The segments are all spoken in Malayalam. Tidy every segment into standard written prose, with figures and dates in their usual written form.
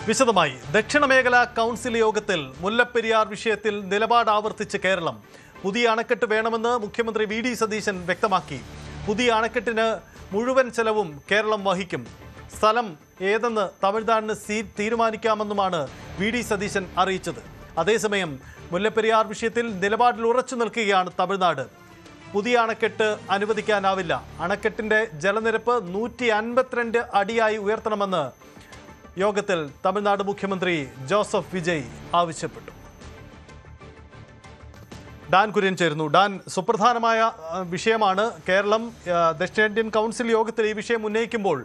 വിശദമായി ദക്ഷിണ മേഖലാ കൗൺസിൽ യോഗത്തിൽ മുല്ലപ്പെരിയാർ വിഷയത്തിൽ നിലപാട് ആവർത്തിച്ച് കേരളം. പുതിയ അണക്കെട്ട് വേണമെന്ന് മുഖ്യമന്ത്രി വി.ഡി. സതീശൻ വ്യക്തമാക്കി. പുതിയ അണക്കെട്ടിന് മുഴുവൻ ചെലവും കേരളം വഹിക്കും. സ്ഥലം ഏതെന്ന് തമിഴ്നാടിന് തീരുമാനിക്കാമെന്നുമാണ് വി.ഡി. സതീശൻ അറിയിച്ചത്. അതേസമയം മുല്ലപ്പെരിയാർ വിഷയത്തിൽ നിലപാടിൽ ഉറച്ചു നിൽക്കുകയാണ് തമിഴ്നാട്. പുതിയ അണക്കെട്ട് അനുവദിക്കാനാവില്ല. അണക്കെട്ടിന്റെ ജലനിരപ്പ് 152 അടിയായി ഉയർത്തണമെന്ന് യോഗത്തിൽ തമിഴ്നാട് മുഖ്യമന്ത്രി ജോസഫ് വിജയ് ആവശ്യപ്പെട്ടു. ഡാൻ കുര്യൻ ചേരുന്നു. ഡാൻ, സുപ്രധാനമായ വിഷയമാണ്. കേരളം ദക്ഷിണേന്ത്യൻ കൗൺസിൽ യോഗത്തിൽ ഈ വിഷയം ഉന്നയിക്കുമ്പോൾ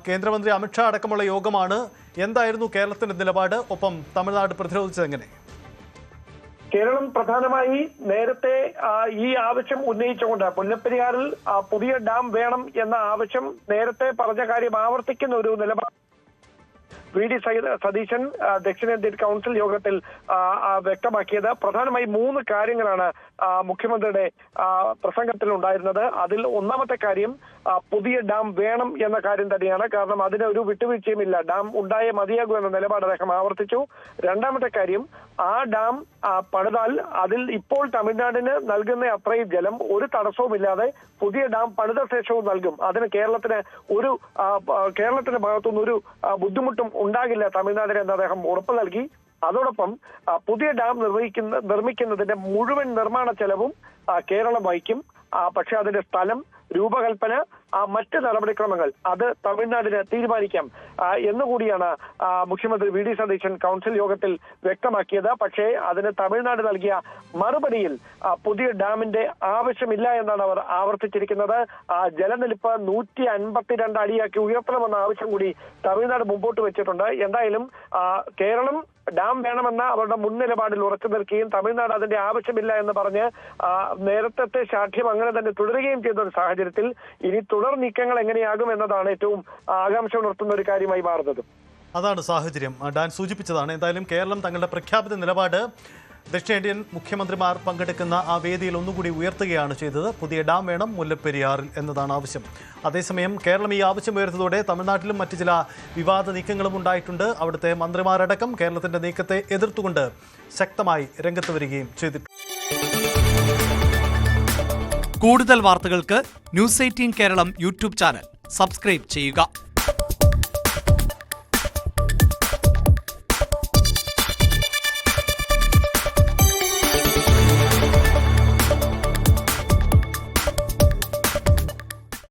കേന്ദ്രമന്ത്രി അമിത്ഷാ അടക്കമുള്ള യോഗമാണ്. എന്തായിരുന്നു കേരളത്തിന്റെ നിലപാട്? ഒപ്പം തമിഴ്നാട് പ്രതിരോധിച്ചത് എങ്ങനെ? കേരളം പ്രധാനമായി നേരത്തെ ഈ ആവശ്യം ഉന്നയിച്ചുകൊണ്ട് മുല്ലപ്പെരിയാറിൽ പുതിയ ഡാം വേണം എന്ന ആവശ്യം നേരത്തെ പറഞ്ഞ കാര്യം ആവർത്തിക്കുന്ന ഒരു നിലപാട് വി.ഡി. സതീശൻ ദക്ഷിണേന്ത്യൻ കൗൺസിൽ യോഗത്തിൽ വ്യക്തമാക്കിയത്. പ്രധാനമായി 3 കാര്യങ്ങളാണ് മുഖ്യമന്ത്രിയുടെ പ്രസംഗത്തിൽ ഉണ്ടായിരുന്നത്. അതിൽ ഒന്നാമത്തെ കാര്യം പുതിയ ഡാം വേണം എന്ന കാര്യം തന്നെയാണ്. കാരണം അതിന് ഒരു വിട്ടുവീഴ്ചയുമില്ല. ഡാം ഉണ്ടായേ മതിയാകൂ എന്ന നിലപാട് അദ്ദേഹം ആവർത്തിച്ചു. രണ്ടാമത്തെ കാര്യം, ആ ഡാം പണിതാൽ അതിൽ ഇപ്പോൾ തമിഴ്നാടിന് നൽകുന്ന അത്രയും ജലം ഒരു തടസ്സവുമില്ലാതെ പുതിയ ഡാം പണിത ശേഷവും നൽകും. അതിന് കേരളത്തിന്റെ ഭാഗത്തുനിന്ന് ഒരു ബുദ്ധിമുട്ടും ഉണ്ടാകില്ല തമിഴ്നാടിന് എന്ന് അദ്ദേഹം ഉറപ്പ് നൽകി. അതോടൊപ്പം പുതിയ ഡാം നിർമ്മിക്കുന്നതിന്റെ മുഴുവൻ നിർമ്മാണ ചെലവും കേരളം വഹിക്കും. പക്ഷെ അതിന്റെ സ്ഥലം, രൂപകൽപ്പന, മറ്റ് നടപടിക്രമങ്ങൾ അത് തമിഴ്നാടിന് തീരുമാനിക്കാം എന്നുകൂടിയാണ് മുഖ്യമന്ത്രി വി.ഡി. സതീശൻ കൗൺസിൽ യോഗത്തിൽ വ്യക്തമാക്കിയത്. പക്ഷേ അതിന് തമിഴ്നാട് നൽകിയ മറുപടിയിൽ പുതിയ ഡാമിന്റെ ആവശ്യമില്ല എന്നാണ് അവർ ആവർത്തിച്ചിരിക്കുന്നത്. ജലനിരപ്പ് 152 അടിയാക്കി ഉയർത്തണമെന്ന ആവശ്യം കൂടി തമിഴ്നാട് മുമ്പോട്ട് വെച്ചിട്ടുണ്ട്. എന്തായാലും കേരളം ഡാം വേണമെന്ന അവരുടെ മുൻ നിലപാടിൽ ഉറച്ചു നിൽക്കുകയും തമിഴ്നാട് അതിന്റെ ആവശ്യമില്ല എന്ന് പറഞ്ഞ് നേരത്തെ ശാഠ്യം അങ്ങനെ തന്നെ തുടരുകയും ചെയ്ത ഒരു സാഹചര്യത്തിൽ ഇനി തുടർ നീക്കങ്ങൾ എങ്ങനെയാകും എന്നതാണ് ഏറ്റവും ആകാംക്ഷ ഉണർത്തുന്ന ഒരു കാര്യമായി മാറുന്നത്. അതാണ് സാഹചര്യം. ഡാൻ സൂചിപ്പിച്ചതാണ്. എന്തായാലും കേരളം തങ്ങളുടെ പ്രഖ്യാപിത നിലപാട് ദക്ഷിണേന്ത്യൻ മുഖ്യമന്ത്രിമാർ പങ്കെടുക്കുന്ന ആ വേദിയിൽ ഒന്നുകൂടി ഉയർത്തുകയാണ് ചെയ്തത്. പുതിയ ഡാം വേണം മുല്ലപ്പെരിയാറിൽ എന്നതാണ് ആവശ്യം. അതേസമയം കേരളം ഈ ആവശ്യം ഉയർത്തതോടെ തമിഴ്നാട്ടിലും മറ്റ് ചില വിവാദ നീക്കങ്ങളും ഉണ്ടായിട്ടുണ്ട്. അവിടുത്തെ മന്ത്രിമാരടക്കം കേരളത്തിന്റെ നീക്കത്തെ എതിർത്തുകൊണ്ട് ശക്തമായി രംഗത്ത് വരികയും ചെയ്തിട്ടുണ്ട്. കൂടുതൽ വാർത്തകൾക്ക് news 18 Keralam YouTube channel subscribe ചെയ്യുക.